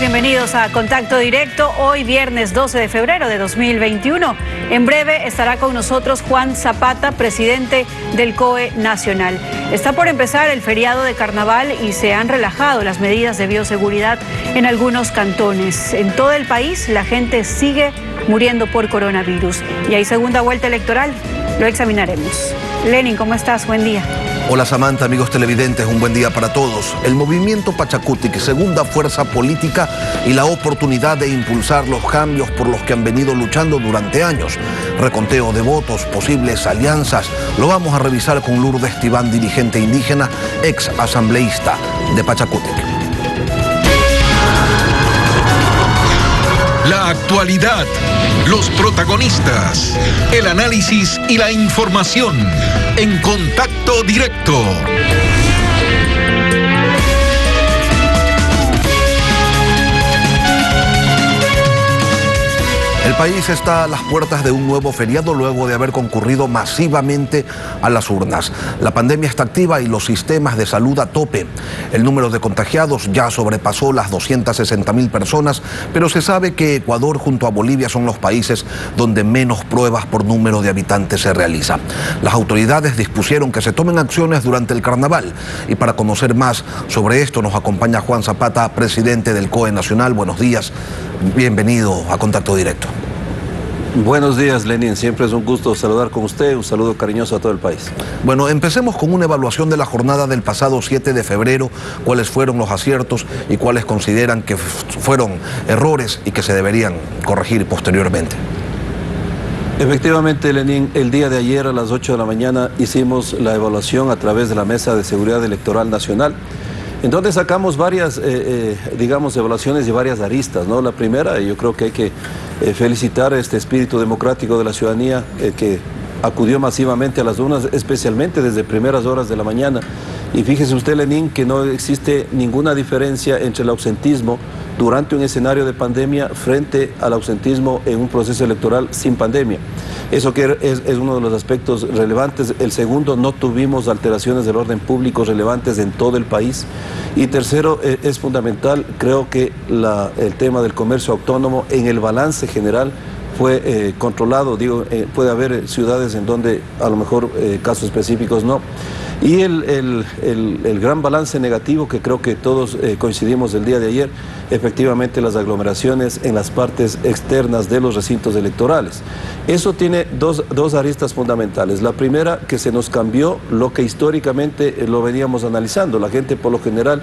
bienvenidos a Contacto Directo, hoy viernes 12 de febrero de 2021. En breve estará con nosotros Juan Zapata, presidente del COE Nacional. Está por empezar el feriado de carnaval y se han relajado las medidas de bioseguridad en algunos cantones. En todo el país la gente sigue muriendo por coronavirus y hay segunda vuelta electoral. Lo examinaremos. Lenin, ¿cómo estás? Buen día. Hola Samantha, amigos televidentes, un buen día para todos. El movimiento Pachacutic, segunda fuerza política y la oportunidad de impulsar los cambios por los que han venido luchando durante años. Reconteo de votos, posibles alianzas, lo vamos a revisar con Lourdes Tibán, dirigente indígena, ex asambleísta de Pachacutic. La actualidad, los protagonistas, el análisis y la información en Contacto Directo. El país está a las puertas de un nuevo feriado luego de haber concurrido masivamente a las urnas. La pandemia está activa y los sistemas de salud a tope. El número de contagiados ya sobrepasó las 260.000 personas, pero se sabe que Ecuador junto a Bolivia son los países donde menos pruebas por número de habitantes se realizan. Las autoridades dispusieron que se tomen acciones durante el carnaval y para conocer más sobre esto nos acompaña Juan Zapata, presidente del COE Nacional. Buenos días, bienvenido a Contacto Directo. Buenos días, Lenin. Siempre es un gusto saludar con usted. Un saludo cariñoso a todo el país. Bueno, empecemos con una evaluación de la jornada del pasado 7 de febrero. ¿Cuáles fueron los aciertos y cuáles consideran que fueron errores y que se deberían corregir posteriormente? Efectivamente, Lenin, el día de ayer a las 8 de la mañana hicimos la evaluación a través de la Mesa de Seguridad Electoral Nacional. Entonces sacamos varias, digamos, evaluaciones y varias aristas, ¿no? La primera, yo creo que hay que felicitar este espíritu democrático de la ciudadanía que acudió masivamente a las urnas, especialmente desde primeras horas de la mañana. Y fíjese usted, Lenin, que no existe ninguna diferencia entre el ausentismo durante un escenario de pandemia frente al ausentismo en un proceso electoral sin pandemia. Eso que es uno de los aspectos relevantes. El segundo, no tuvimos alteraciones del orden público relevantes en todo el país. Y tercero, es fundamental, creo que el tema del comercio autónomo en el balance general fue controlado. Digo, puede haber ciudades en donde a lo mejor casos específicos no. Y el gran balance negativo que creo que todos coincidimos el día de ayer, efectivamente las aglomeraciones en las partes externas de los recintos electorales. Eso tiene dos aristas fundamentales. La primera, que se nos cambió lo que históricamente lo veníamos analizando. La gente por lo general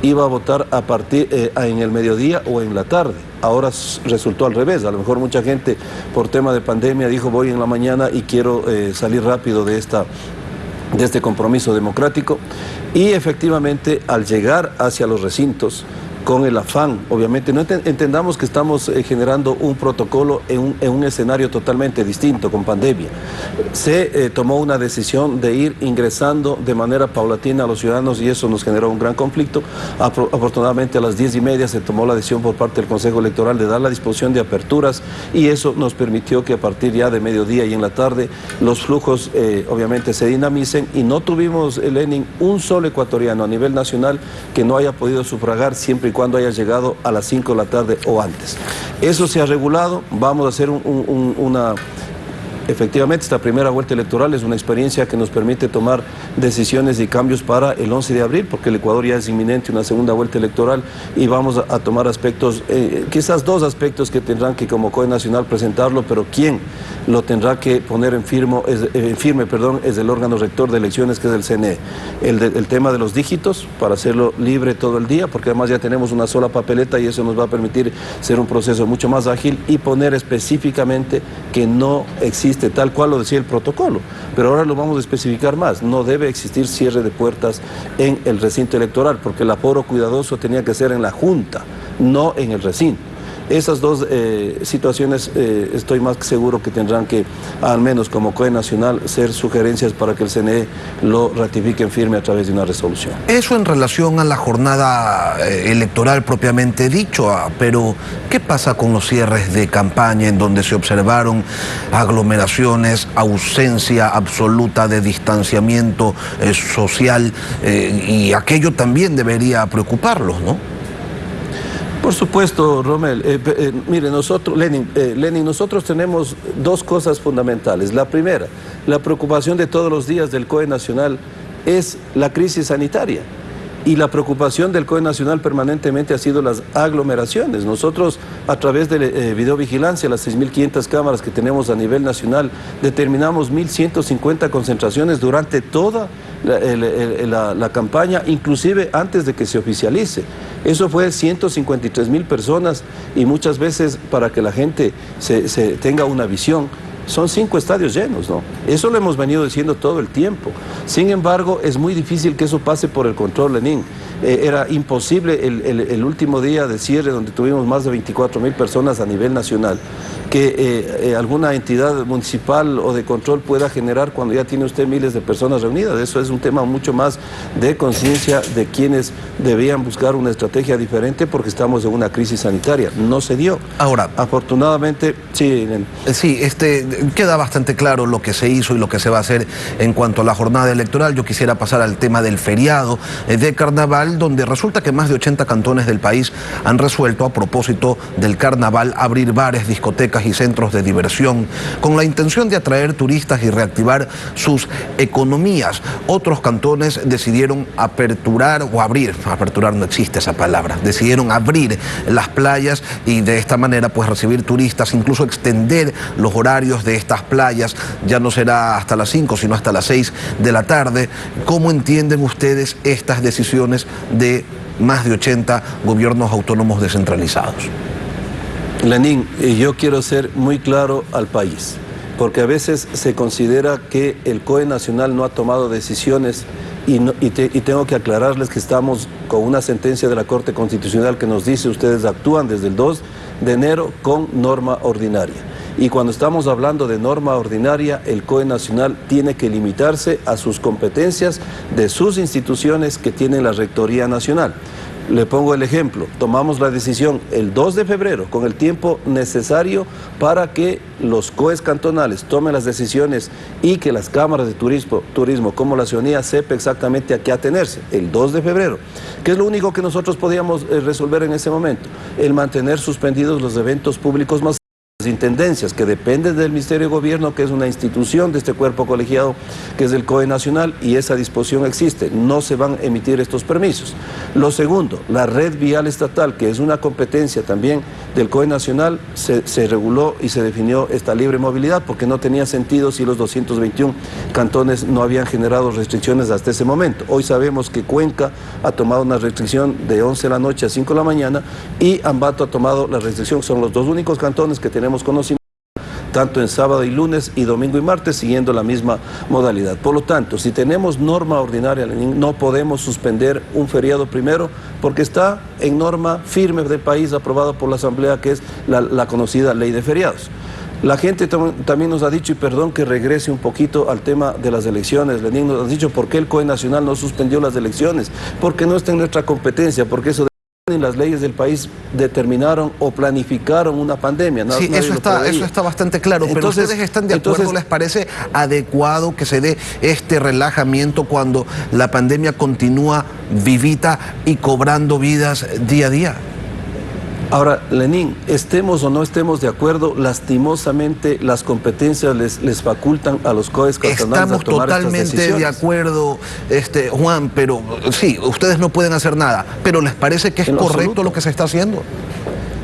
iba a votar a partir en el mediodía o en la tarde. Ahora resultó al revés. A lo mejor mucha gente por tema de pandemia dijo voy en la mañana y quiero salir rápido de este compromiso democrático, y efectivamente al llegar hacia los recintos con el afán, obviamente, no entendamos que estamos generando un protocolo en un escenario totalmente distinto, con pandemia. Se tomó una decisión de ir ingresando de manera paulatina a los ciudadanos y eso nos generó un gran conflicto. Afortunadamente a las 10:30 se tomó la decisión por parte del Consejo Electoral de dar la disposición de aperturas y eso nos permitió que a partir ya de mediodía y en la tarde los flujos obviamente se dinamicen y no tuvimos, Lenin, un solo ecuatoriano a nivel nacional que no haya podido sufragar siempre y cuando haya llegado a las 5 de la tarde o antes. Eso se ha regulado, vamos a hacer efectivamente, esta primera vuelta electoral es una experiencia que nos permite tomar decisiones y cambios para el 11 de abril, porque el Ecuador ya es inminente una segunda vuelta electoral y vamos a tomar aspectos, quizás dos aspectos que tendrán que como COE Nacional presentarlo, pero quien lo tendrá que poner en firme, es el órgano rector de elecciones, que es el CNE. El tema de los dígitos, para hacerlo libre todo el día, porque además ya tenemos una sola papeleta y eso nos va a permitir ser un proceso mucho más ágil y poner específicamente que no existe tal cual lo decía el protocolo, pero ahora lo vamos a especificar más. No debe existir cierre de puertas en el recinto electoral, porque el aforo cuidadoso tenía que ser en la Junta, no en el recinto. Esas dos situaciones estoy más que seguro que tendrán que, al menos como COE Nacional, ser sugerencias para que el CNE lo ratifique en firme a través de una resolución. Eso en relación a la jornada electoral propiamente dicho, pero ¿qué pasa con los cierres de campaña en donde se observaron aglomeraciones, ausencia absoluta de distanciamiento social y aquello también debería preocuparlos, ¿no? Por supuesto, Rommel. Mire, Lenin, nosotros tenemos dos cosas fundamentales. La primera, la preocupación de todos los días del COE Nacional es la crisis sanitaria. Y la preocupación del COE Nacional permanentemente ha sido las aglomeraciones. Nosotros, a través de videovigilancia, las 6.500 cámaras que tenemos a nivel nacional, determinamos 1.150 concentraciones durante toda la campaña, inclusive antes de que se oficialice. Eso fue 153.000 personas y muchas veces, para que la gente se tenga una visión, son 5 estadios llenos, ¿no? Eso lo hemos venido diciendo todo el tiempo. Sin embargo, es muy difícil que eso pase por el control, Lenín. Era imposible el último día de cierre, donde tuvimos más de 24.000 personas a nivel nacional, que alguna entidad municipal o de control pueda generar cuando ya tiene usted miles de personas reunidas. Eso es un tema mucho más de conciencia de quienes debían buscar una estrategia diferente, porque estamos en una crisis sanitaria. No se dio. Ahora, afortunadamente, sí. Sí, queda bastante claro lo que se hizo y lo que se va a hacer en cuanto a la jornada electoral. Yo quisiera pasar al tema del feriado de carnaval, donde resulta que más de 80 cantones del país han resuelto, a propósito del carnaval, abrir bares, discotecas y centros de diversión con la intención de atraer turistas y reactivar sus economías. Otros cantones decidieron aperturar no existe esa palabra, decidieron abrir las playas y de esta manera pues recibir turistas, incluso extender los horarios de estas playas. Ya no será hasta las 5, sino hasta las 6 de la tarde. ¿Cómo entienden ustedes estas decisiones de más de 80 gobiernos autónomos descentralizados? Lenín, yo quiero ser muy claro al país, porque a veces se considera que el COE Nacional no ha tomado decisiones y tengo que aclararles que estamos con una sentencia de la Corte Constitucional que nos dice: ustedes actúan desde el 2 de enero con norma ordinaria. Y cuando estamos hablando de norma ordinaria, el COE Nacional tiene que limitarse a sus competencias de sus instituciones que tienen la Rectoría Nacional. Le pongo el ejemplo: tomamos la decisión el 2 de febrero, con el tiempo necesario para que los COEs cantonales tomen las decisiones y que las cámaras de turismo como la ciudadanía sepa exactamente a qué atenerse. El 2 de febrero, que es lo único que nosotros podíamos resolver en ese momento: el mantener suspendidos los eventos públicos masivos. Las intendencias, que dependen del Ministerio de Gobierno, que es una institución de este cuerpo colegiado, que es el COE Nacional, y esa disposición existe, no se van a emitir estos permisos. Lo segundo, la red vial estatal, que es una competencia también del COE Nacional, se reguló y se definió esta libre movilidad, porque no tenía sentido si los 221 cantones no habían generado restricciones hasta ese momento. Hoy sabemos que Cuenca ha tomado una restricción de 11 de la noche a 5 de la mañana y Ambato ha tomado la restricción. Son los dos únicos cantones que tenemos conocimiento, tanto en sábado y lunes y domingo y martes, siguiendo la misma modalidad. Por lo tanto, si tenemos norma ordinaria, no podemos suspender un feriado primero, porque está en norma firme del país, aprobada por la Asamblea, que es la conocida ley de feriados. La gente también nos ha dicho, y perdón que regrese un poquito al tema de las elecciones, Lenín, nos ha dicho por qué el COE Nacional no suspendió las elecciones, porque no está en nuestra competencia, porque eso en las leyes del país determinaron o planificaron una pandemia. Sí, eso está bastante claro. Pero entonces, ¿ustedes están de acuerdo? ¿Les parece adecuado que se dé este relajamiento cuando la pandemia continúa vivita y cobrando vidas día a día? Ahora, Lenín, estemos o no estemos de acuerdo, lastimosamente las competencias les facultan a los COEs cantonales a tomar estas decisiones. Estamos totalmente de acuerdo, Juan, pero sí, ustedes no pueden hacer nada. ¿Pero les parece que es correcto lo que se está haciendo?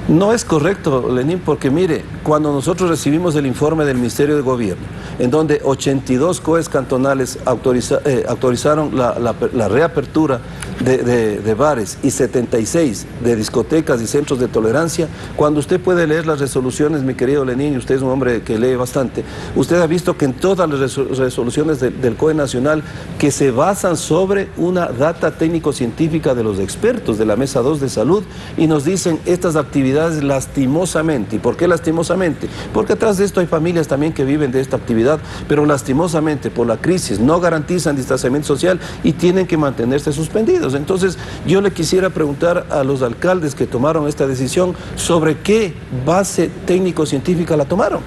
No es correcto, Lenín, porque mire, cuando nosotros recibimos el informe del Ministerio de Gobierno, en donde 82 COEs cantonales autorizaron la reapertura de bares y 76 de discotecas y centros de tolerancia, cuando usted puede leer las resoluciones, mi querido Lenín, y usted es un hombre que lee bastante, usted ha visto que en todas las resoluciones del COE Nacional, que se basan sobre una data técnico-científica de los expertos de la Mesa 2 de Salud, y nos dicen estas actividades lastimosamente. ¿Y por qué lastimosamente? Porque atrás de esto hay familias también que viven de esta actividad, pero lastimosamente por la crisis no garantizan distanciamiento social y tienen que mantenerse suspendidos. Entonces yo le quisiera preguntar a los alcaldes que tomaron esta decisión sobre qué base técnico-científica la tomaron.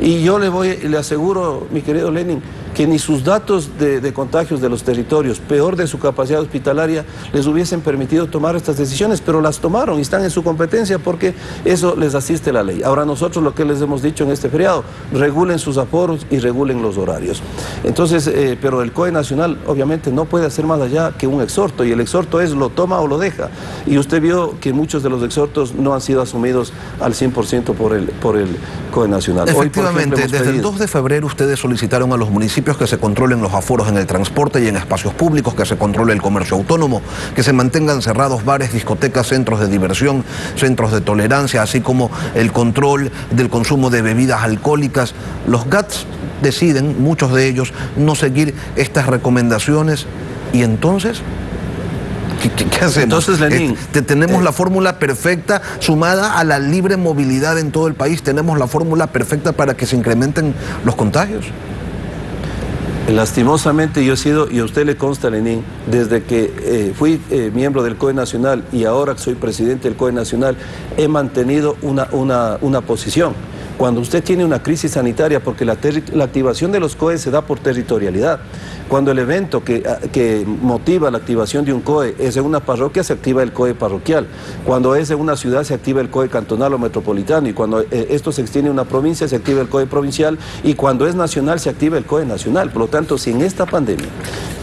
Y yo le aseguro, mi querido Lenin, que ni sus datos de contagios de los territorios, peor de su capacidad hospitalaria, les hubiesen permitido tomar estas decisiones, pero las tomaron y están en su competencia porque eso les asiste la ley. Ahora nosotros lo que les hemos dicho en este feriado, regulen sus aforos y regulen los horarios. Entonces, pero el COE Nacional obviamente no puede hacer más allá que un exhorto, y el exhorto es lo toma o lo deja. Y usted vio que muchos de los exhortos no han sido asumidos al 100% por el COE Nacional. Efectivamente, Hoy, por ejemplo, desde el 2 de febrero ustedes solicitaron a los municipios que se controlen los aforos en el transporte y en espacios públicos, que se controle el comercio autónomo, que se mantengan cerrados bares, discotecas, centros de diversión, centros de tolerancia, así como el control del consumo de bebidas alcohólicas. Los GATS deciden, muchos de ellos, no seguir estas recomendaciones, y entonces ¿qué hacemos? Entonces, Lenín, tenemos la fórmula perfecta sumada a la libre movilidad en todo el país. Tenemos la fórmula perfecta para que se incrementen los contagios. Lastimosamente yo he sido, y a usted le consta, Lenín, desde que fui miembro del COE Nacional y ahora que soy presidente del COE Nacional, he mantenido una posición. Cuando usted tiene una crisis sanitaria, porque la activación de los COE se da por territorialidad. Cuando el evento que motiva la activación de un COE es en una parroquia, se activa el COE parroquial. Cuando es en una ciudad, se activa el COE cantonal o metropolitano. Y cuando esto se extiende a una provincia, se activa el COE provincial. Y cuando es nacional, se activa el COE nacional. Por lo tanto, si en esta pandemia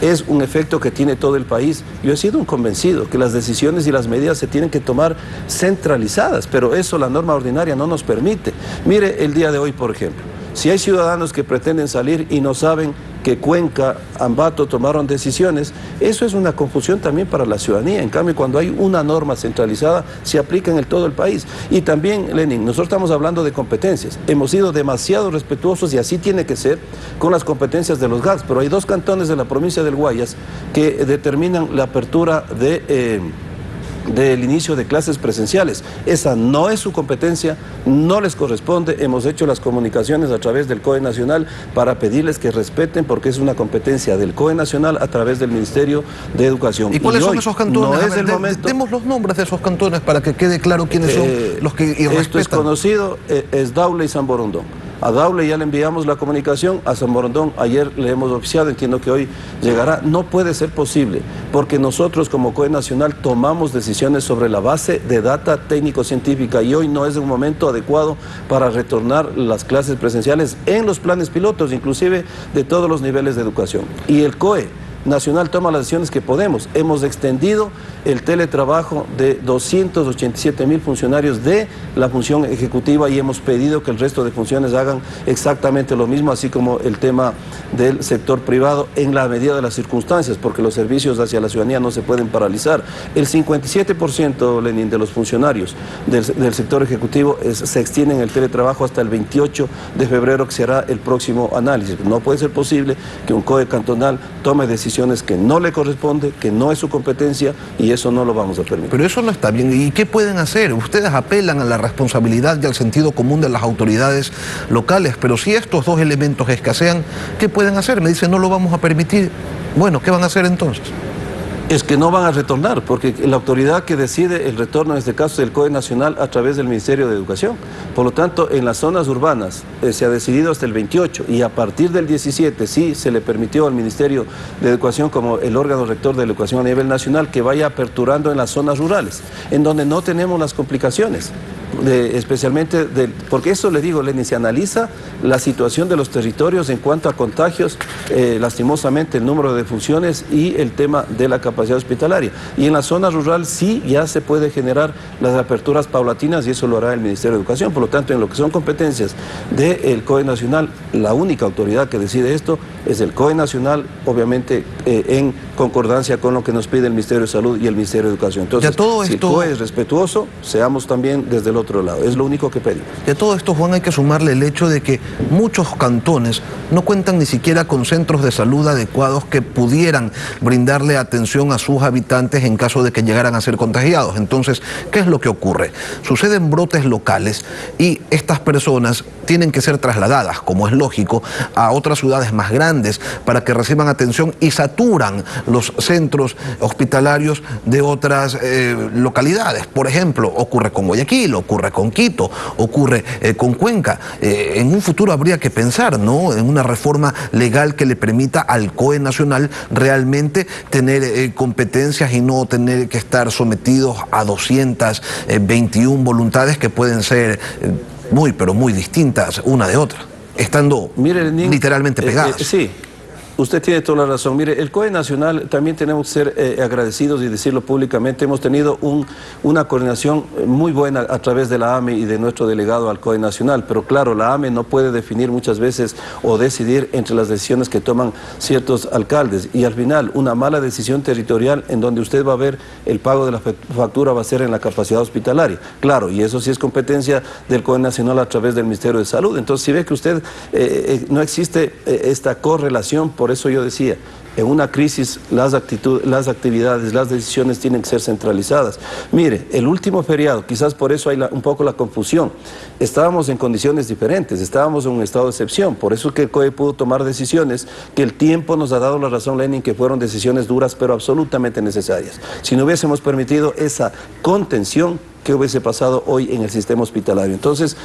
es un efecto que tiene todo el país, yo he sido un convencido que las decisiones y las medidas se tienen que tomar centralizadas. Pero eso la norma ordinaria no nos permite. Mire el día de hoy, por ejemplo. Si hay ciudadanos que pretenden salir y no saben que Cuenca, Ambato tomaron decisiones, eso es una confusión también para la ciudadanía. En cambio, cuando hay una norma centralizada, se aplica en todo el país. Y también, Lenín, nosotros estamos hablando de competencias. Hemos sido demasiado respetuosos, y así tiene que ser, con las competencias de los GATS. Pero hay 2 cantones de la provincia del Guayas que determinan la apertura del inicio de clases presenciales. Esa no es su competencia, no les corresponde. Hemos hecho las comunicaciones a través del COE Nacional para pedirles que respeten, porque es una competencia del COE Nacional a través del Ministerio de Educación. ¿Y cuáles son esos cantones? No es el momento. Demos los nombres de esos cantones para que quede claro quiénes son los que irrespetan. Esto es conocido, es Daule y San Borondón. A Daule ya le enviamos la comunicación, a San Borondón ayer le hemos oficiado, entiendo que hoy llegará. No puede ser posible, porque nosotros como COE Nacional tomamos decisiones sobre la base de data técnico-científica, y hoy no es un momento adecuado para retornar las clases presenciales en los planes pilotos, inclusive de todos los niveles de educación. Y el COE Nacional toma las decisiones que podemos. Hemos extendido el teletrabajo de 287,000 funcionarios de la función ejecutiva, y hemos pedido que el resto de funciones hagan exactamente lo mismo, así como el tema del sector privado, en la medida de las circunstancias, porque los servicios hacia la ciudadanía no se pueden paralizar. El 57%, Lenín, de los funcionarios del sector ejecutivo se extienden el teletrabajo hasta el 28 de febrero, que será el próximo análisis. No puede ser posible que un COE cantonal tome decisiones que no le corresponde, que no es su competencia, y eso no lo vamos a permitir. Pero eso no está bien. ¿Y qué pueden hacer? Ustedes apelan a la responsabilidad y al sentido común de las autoridades locales, pero si estos 2 elementos escasean, ¿qué pueden hacer? Me dicen, no lo vamos a permitir. Bueno, ¿qué van a hacer entonces? Es que no van a retornar, porque la autoridad que decide el retorno en este caso es el COE Nacional a través del Ministerio de Educación. Por lo tanto, en las zonas urbanas se ha decidido hasta el 28, y a partir del 17 sí se le permitió al Ministerio de Educación, como el órgano rector de la educación a nivel nacional, que vaya aperturando en las zonas rurales, en donde no tenemos las complicaciones. Especialmente porque eso, le digo, Lenín, se analiza la situación de los territorios en cuanto a contagios, lastimosamente el número de funciones y el tema de la capacidad hospitalaria. Y en la zona rural sí ya se puede generar las aperturas paulatinas, y eso lo hará el Ministerio de Educación. Por lo tanto, en lo que son competencias del COE Nacional, la única autoridad que decide esto es el COE Nacional, obviamente en concordancia con lo que nos pide el Ministerio de Salud y el Ministerio de Educación. Entonces, si el COE es respetuoso, seamos también desde el otro lado. Es lo único que pedimos. Y a todo esto, Juan, hay que sumarle el hecho de que muchos cantones no cuentan ni siquiera con centros de salud adecuados que pudieran brindarle atención a sus habitantes en caso de que llegaran a ser contagiados. Entonces, ¿qué es lo que ocurre? Suceden brotes locales y estas personas tienen que ser trasladadas, como es lógico, a otras ciudades más grandes para que reciban atención y saturan los centros hospitalarios de otras localidades. Por ejemplo, ocurre con Guayaquil, ocurre con Quito, ocurre con Cuenca. En un futuro habría que pensar, ¿no?, en una reforma legal que le permita al COE nacional realmente tener competencias y no tener que estar sometidos a 221 voluntades que pueden ser pero muy distintas una de otra, estando literalmente pegadas. Sí. Usted tiene toda la razón. Mire, el COE nacional también tenemos que ser agradecidos y decirlo públicamente. Hemos tenido una coordinación muy buena a través de la AME y de nuestro delegado al COE nacional, pero claro, la AME no puede definir muchas veces o decidir entre las decisiones que toman ciertos alcaldes, y al final una mala decisión territorial en donde usted va a ver el pago de la factura va a ser en la capacidad hospitalaria. Claro, y eso sí es competencia del COE nacional a través del Ministerio de Salud. Entonces, si ve que usted no existe esta correlación, por eso yo decía, en una crisis las actividades, las decisiones tienen que ser centralizadas. Mire, el último feriado, quizás por eso hay un poco la confusión, estábamos en condiciones diferentes, estábamos en un estado de excepción, por eso es que el COE pudo tomar decisiones que el tiempo nos ha dado la razón, Lenin, que fueron decisiones duras pero absolutamente necesarias. Si no hubiésemos permitido esa contención, ¿qué hubiese pasado hoy en el sistema hospitalario? Entonces,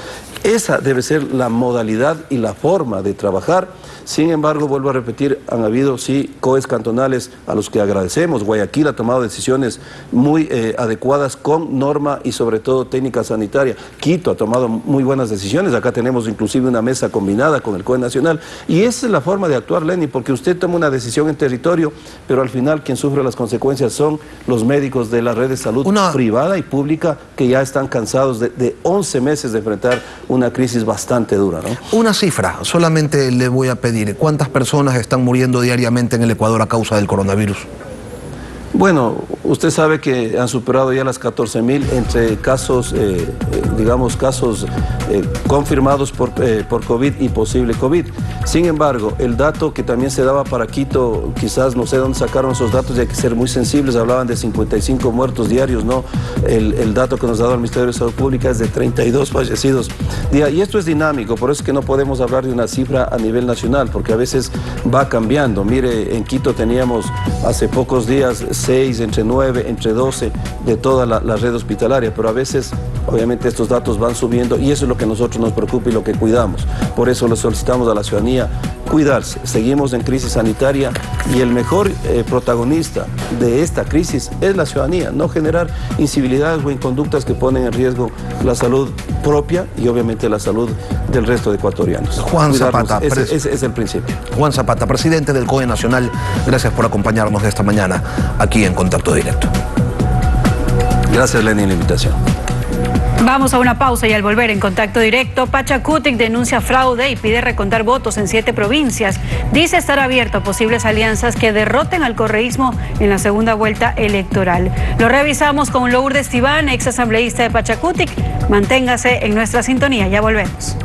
esa debe ser la modalidad y la forma de trabajar. Sin embargo, vuelvo a repetir, han habido, sí, COEs cantonales a los que agradecemos. Guayaquil ha tomado decisiones muy adecuadas con norma y sobre todo técnica sanitaria. Quito ha tomado muy buenas decisiones. Acá tenemos inclusive una mesa combinada con el COE nacional. Y esa es la forma de actuar, Lenin, porque usted toma una decisión en territorio, pero al final quien sufre las consecuencias son los médicos de la red de salud privada y pública, que ya están cansados de 11 meses de enfrentar una crisis bastante dura, ¿no? Una cifra, solamente le voy a pedir, ¿cuántas personas están muriendo diariamente en el Ecuador a causa del coronavirus? Bueno, usted sabe que han superado ya las 14.000 entre casos, casos confirmados por COVID y posible COVID. Sin embargo, el dato que también se daba para Quito, quizás no sé dónde sacaron esos datos y hay que ser muy sensibles, hablaban de 55 muertos diarios, ¿no? El dato que nos ha dado el Ministerio de Salud Pública es de 32 fallecidos. Y esto es dinámico, por eso es que no podemos hablar de una cifra a nivel nacional, porque a veces va cambiando. Mire, en Quito teníamos hace pocos días 6, entre 9, entre 12 de toda la red hospitalaria, pero a veces obviamente estos datos van subiendo y eso es lo que a nosotros nos preocupa y lo que cuidamos. Por eso le solicitamos a la ciudadanía cuidarse. Seguimos en crisis sanitaria y el mejor protagonista de esta crisis es la ciudadanía, no generar incivilidades o inconductas que ponen en riesgo la salud propia y obviamente la salud del resto de ecuatorianos. Juan Zapata, ese es el principio. Juan Zapata, presidente del COE Nacional, gracias por acompañarnos esta mañana aquí en Contacto Directo. Gracias, Lenin, la invitación. Vamos a una pausa y al volver en Contacto Directo, Pachacutic denuncia fraude y pide recontar votos en 7 provincias. Dice estar abierto a posibles alianzas que derroten al correísmo en la segunda vuelta electoral. Lo revisamos con Lourdes Tibán, ex asambleísta de Pachacutic. Manténgase en nuestra sintonía, ya volvemos.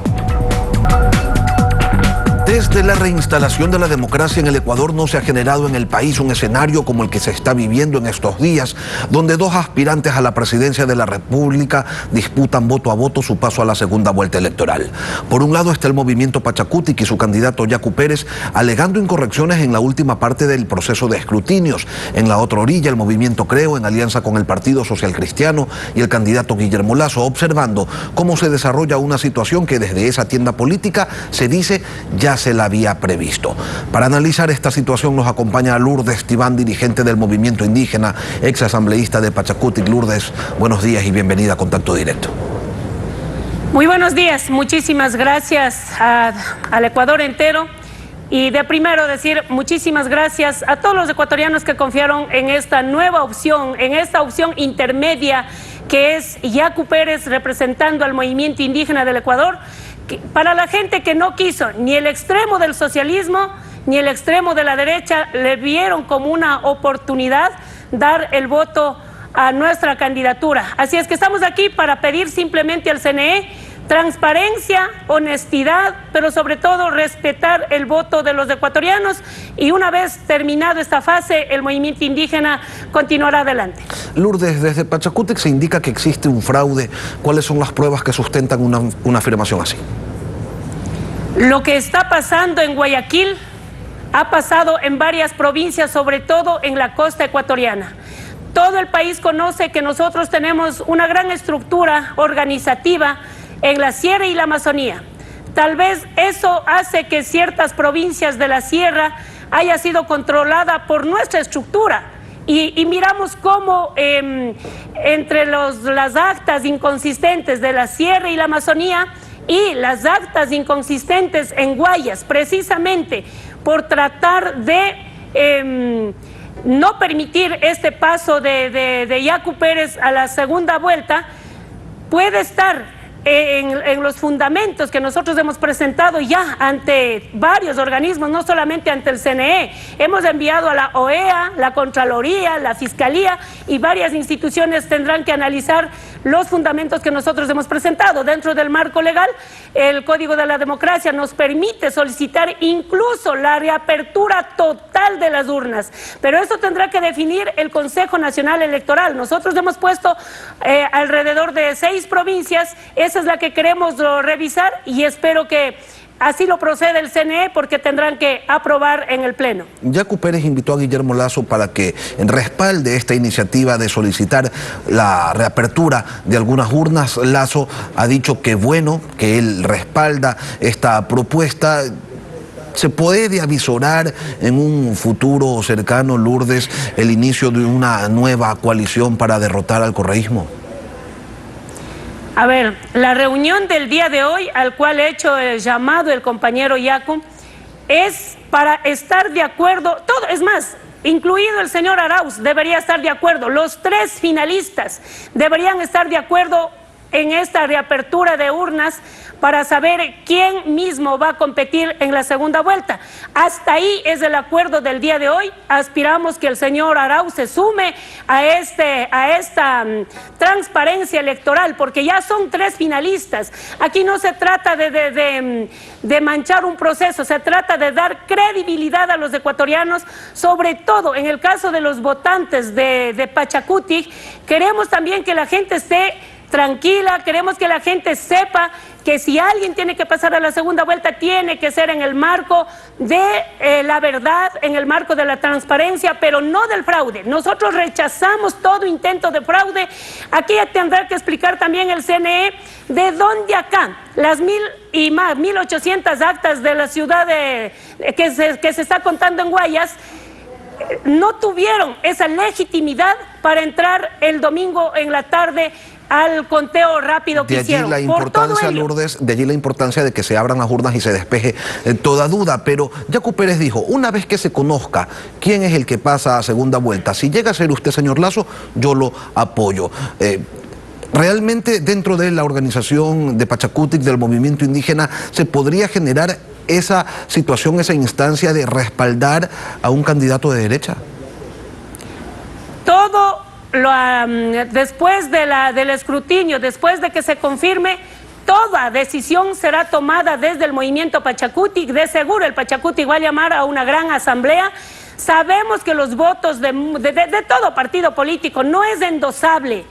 Desde la reinstalación de la democracia en el Ecuador no se ha generado en el país un escenario como el que se está viviendo en estos días, donde 2 aspirantes a la presidencia de la República disputan voto a voto su paso a la segunda vuelta electoral. Por un lado está el movimiento Pachacutic y su candidato Yacu Pérez alegando incorrecciones en la última parte del proceso de escrutinios. En la otra orilla el movimiento Creo, en alianza con el Partido Social Cristiano y el candidato Guillermo Lasso, observando cómo se desarrolla una situación que desde esa tienda política se dice ya se la había previsto. Para analizar esta situación nos acompaña Lourdes Tibán, dirigente del movimiento indígena, ex asambleísta de Pachacutic. Lourdes, buenos días y bienvenida a Contacto Directo. Muy buenos días, muchísimas gracias al Ecuador entero y de primero decir muchísimas gracias a todos los ecuatorianos que confiaron en esta nueva opción, en esta opción intermedia que es Yacu Pérez representando al movimiento indígena del Ecuador. Para la gente que no quiso ni el extremo del socialismo ni el extremo de la derecha, le vieron como una oportunidad dar el voto a nuestra candidatura. Así es que estamos aquí para pedir simplemente al CNE transparencia, honestidad, pero sobre todo respetar el voto de los ecuatorianos, y una vez terminado esta fase, el movimiento indígena continuará adelante. Lourdes, desde Pachacutic se indica que existe un fraude. ¿Cuáles son las pruebas que sustentan una afirmación así? Lo que está pasando en Guayaquil ha pasado en varias provincias, sobre todo en la costa ecuatoriana. Todo el país conoce que nosotros tenemos una gran estructura organizativa en la sierra y la Amazonía. Tal vez eso hace que ciertas provincias de la sierra haya sido controlada por nuestra estructura. Y miramos cómo entre las actas inconsistentes de la sierra y la Amazonía y las actas inconsistentes en Guayas, precisamente por tratar de no permitir este paso de Yacu Pérez a la segunda vuelta, puede estar en los fundamentos que nosotros hemos presentado ya ante varios organismos, no solamente ante el CNE. Hemos enviado a la OEA, la Contraloría, la Fiscalía, y varias instituciones tendrán que analizar los fundamentos que nosotros hemos presentado. Dentro del marco legal, el Código de la Democracia nos permite solicitar incluso la reapertura total de las urnas, pero eso tendrá que definir el Consejo Nacional Electoral. Nosotros hemos puesto alrededor de 6 provincias. Esa es la que queremos revisar y espero que así lo procede el CNE, porque tendrán que aprobar en el Pleno. Yacu Pérez invitó a Guillermo Lasso para que respalde esta iniciativa de solicitar la reapertura de algunas urnas. Lasso ha dicho que bueno, que él respalda esta propuesta. ¿Se puede avisorar en un futuro cercano, Lourdes, el inicio de una nueva coalición para derrotar al correísmo? A ver, la reunión del día de hoy, al cual he hecho el llamado el compañero Yacu, es para estar de acuerdo, todo, es más, incluido el señor Arauz, debería estar de acuerdo, los 3 finalistas deberían estar de acuerdo en esta reapertura de urnas para saber quién mismo va a competir en la segunda vuelta. Hasta ahí es el acuerdo del día de hoy. Aspiramos que el señor Arauz se sume a esta transparencia electoral, porque ya son 3 finalistas. Aquí no se trata de manchar un proceso, se trata de dar credibilidad a los ecuatorianos, sobre todo en el caso de los votantes de Pachacutic. Queremos también que la gente esté tranquila, queremos que la gente sepa que si alguien tiene que pasar a la segunda vuelta, tiene que ser en el marco de la verdad, en el marco de la transparencia, pero no del fraude. Nosotros rechazamos todo intento de fraude. Aquí tendrá que explicar también el CNE de dónde acá las 1.800 actas de la ciudad que se está contando en Guayas no tuvieron esa legitimidad para entrar el domingo en la tarde al conteo rápido que hicieron. De allí la importancia, Lourdes, de allí la importancia de que se abran las urnas y se despeje toda duda. Pero Yacu Pérez dijo, una vez que se conozca quién es el que pasa a segunda vuelta, si llega a ser usted, señor Lasso, yo lo apoyo. ¿Realmente dentro de la organización de Pachacutic, del movimiento indígena, se podría generar esa situación, esa instancia de respaldar a un candidato de derecha? Después del escrutinio, después de que se confirme, toda decisión será tomada desde el movimiento Pachacutic. De seguro el Pachacutic va a llamar a una gran asamblea. Sabemos que los votos de todo partido político no es endosable,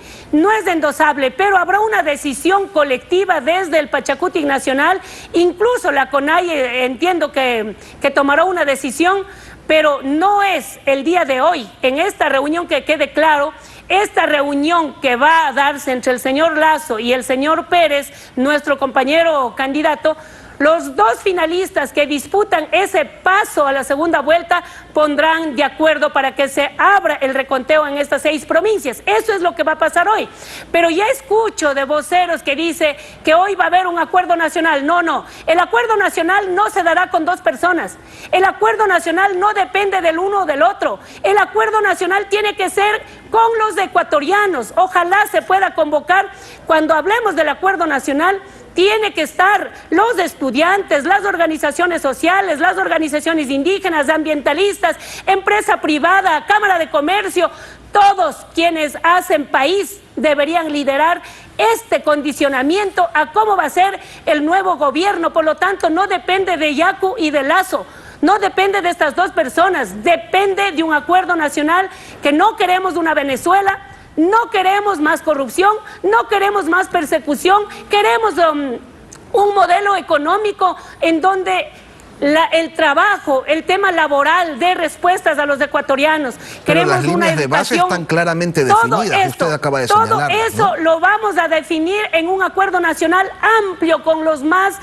pero habrá una decisión colectiva desde el Pachacutic Nacional. Incluso la CONAIE entiendo que tomará una decisión, pero no es el día de hoy. En esta reunión, que quede claro, esta reunión que va a darse entre el señor Lasso y el señor Pérez, nuestro compañero candidato, los 2 finalistas que disputan ese paso a la segunda vuelta pondrán de acuerdo para que se abra el reconteo en estas 6 provincias. Eso es lo que va a pasar hoy. Pero ya escucho de voceros que dice que hoy va a haber un acuerdo nacional. No. El acuerdo nacional no se dará con 2 personas. El acuerdo nacional no depende del uno o del otro. El acuerdo nacional tiene que ser con los ecuatorianos. Ojalá se pueda convocar cuando hablemos del acuerdo nacional. Tiene que estar los estudiantes, las organizaciones sociales, las organizaciones indígenas, ambientalistas, empresa privada, Cámara de Comercio. Todos quienes hacen país deberían liderar este condicionamiento a cómo va a ser el nuevo gobierno. Por lo tanto, no depende de Yacu y de Lasso. No depende de estas 2 personas. Depende de un acuerdo nacional, que no queremos una Venezuela. No queremos más corrupción, no queremos más persecución, queremos un modelo económico en donde el trabajo, el tema laboral dé respuestas a los ecuatorianos. Pero Queremos las líneas de base están claramente definidas, usted acaba de señalar. Todo eso, ¿no?, lo vamos a definir en un acuerdo nacional amplio con los más,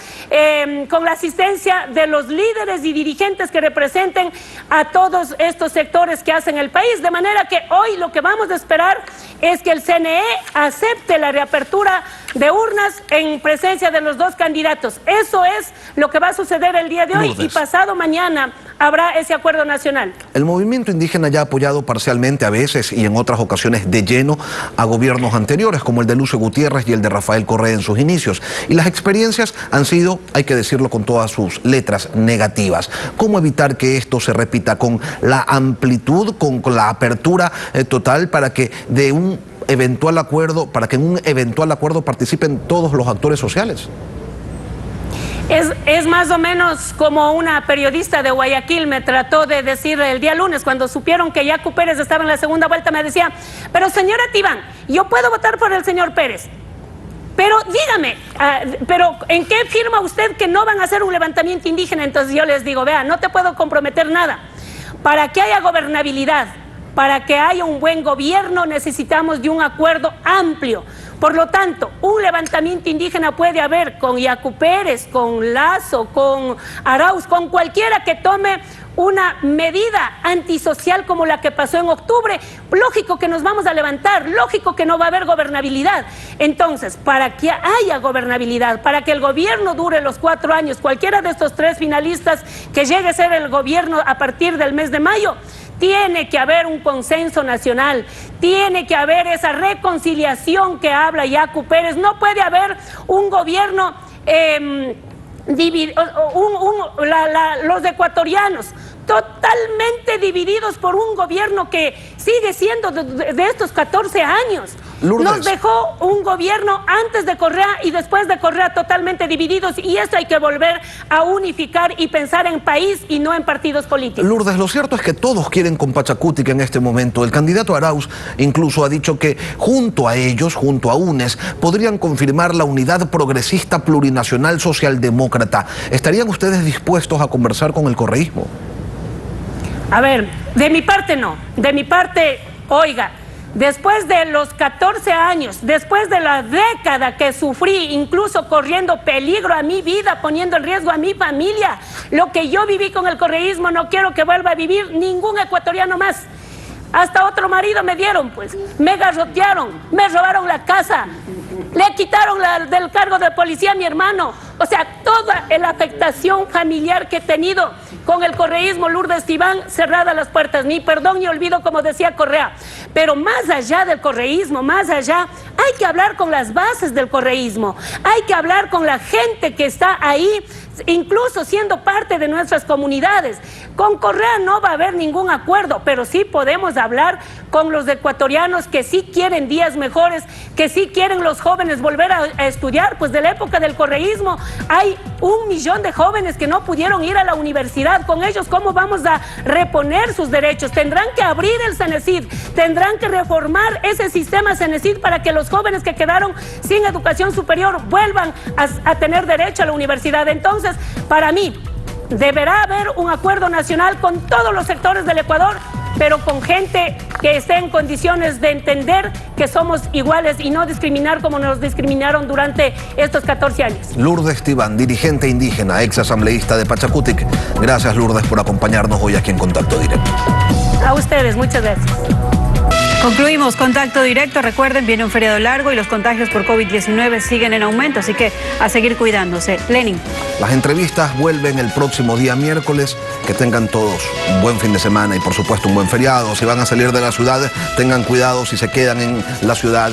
con la asistencia de los líderes y dirigentes que representen a todos estos sectores que hacen el país. De manera que hoy lo que vamos a esperar es que el CNE acepte la reapertura de urnas en presencia de los dos candidatos. Eso es lo que va a suceder el día de hoy. Y pasado mañana habrá ese acuerdo nacional. El movimiento indígena ya ha apoyado parcialmente a veces y en otras ocasiones de lleno a gobiernos anteriores como el de Lucio Gutiérrez y el de Rafael Correa en sus inicios. Y las experiencias han sido, hay que decirlo con todas sus letras, negativas. ¿Cómo evitar que esto se repita con la amplitud, con la apertura total para que de un eventual acuerdo, para que en un eventual acuerdo participen todos los actores sociales? Es más o menos como una periodista de Guayaquil me trató de decir el día lunes, cuando supieron que Yacu Pérez estaba en la segunda vuelta, me decía: pero señora Tibán, yo puedo votar por el señor Pérez, pero dígame, pero ¿en qué firma usted que no van a hacer un levantamiento indígena? Entonces yo les digo: vea, no te puedo comprometer nada. Para que haya gobernabilidad, para que haya un buen gobierno, necesitamos de un acuerdo amplio. Por lo tanto, un levantamiento indígena puede haber con Yacu Pérez, con Lazo, con Arauz, con cualquiera que tome una medida antisocial como la que pasó en octubre. Lógico que nos vamos a levantar, lógico que no va a haber gobernabilidad. Entonces, para que haya gobernabilidad, para que el gobierno dure los 4 años, cualquiera de estos 3 finalistas que llegue a ser el gobierno a partir del mes de mayo, tiene que haber un consenso nacional, tiene que haber esa reconciliación que habla Yacu Pérez. No puede haber un gobierno, los ecuatorianos totalmente divididos por un gobierno que sigue siendo de estos 14 años. Lourdes. Nos dejó un gobierno antes de Correa y después de Correa totalmente divididos, y eso hay que volver a unificar y pensar en país y no en partidos políticos. Lourdes, lo cierto es que todos quieren con Pachacutic en este momento. El candidato Arauz incluso ha dicho que junto a ellos, junto a UNES, podrían confirmar la unidad progresista plurinacional socialdemócrata. ¿Estarían ustedes dispuestos a conversar con el correísmo? A ver, de mi parte no. De mi parte, oiga, después de los 14 años, después de la década que sufrí, incluso corriendo peligro a mi vida, poniendo en riesgo a mi familia, lo que yo viví con el correísmo no quiero que vuelva a vivir ningún ecuatoriano más. Hasta otro marido me dieron, pues. Me garrotearon, me robaron la casa, le quitaron del cargo de policía a mi hermano. O sea, toda la afectación familiar que he tenido con el correísmo, Lourdes Tibán, cerradas las puertas, ni perdón ni olvido, como decía Correa. Pero más allá del correísmo, más allá, hay que hablar con las bases del correísmo, hay que hablar con la gente que está ahí, incluso siendo parte de nuestras comunidades. Con Correa no va a haber ningún acuerdo, pero sí podemos hablar con los ecuatorianos que sí quieren días mejores, que sí quieren los jóvenes volver a estudiar. Pues de la época del correísmo hay 1 millón de jóvenes que no pudieron ir a la universidad. Con ellos, ¿cómo vamos a reponer sus derechos? Tendrán que abrir el Cenecid, tendrán que reformar ese sistema Cenecid para que los jóvenes que quedaron sin educación superior vuelvan a tener derecho a la universidad. Entonces, para mí, deberá haber un acuerdo nacional con todos los sectores del Ecuador, pero con gente que esté en condiciones de entender que somos iguales y no discriminar como nos discriminaron durante estos 14 años. Lourdes Tibán, dirigente indígena, ex asambleísta de Pachacutic. Gracias, Lourdes, por acompañarnos hoy aquí en Contacto Directo. A ustedes, muchas gracias. Concluimos Contacto Directo. Recuerden, viene un feriado largo y los contagios por COVID-19 siguen en aumento, así que a seguir cuidándose. Lenin. Las entrevistas vuelven el próximo día miércoles. Que tengan todos un buen fin de semana y por supuesto un buen feriado. Si van a salir de la ciudad, tengan cuidado si se quedan en la ciudad.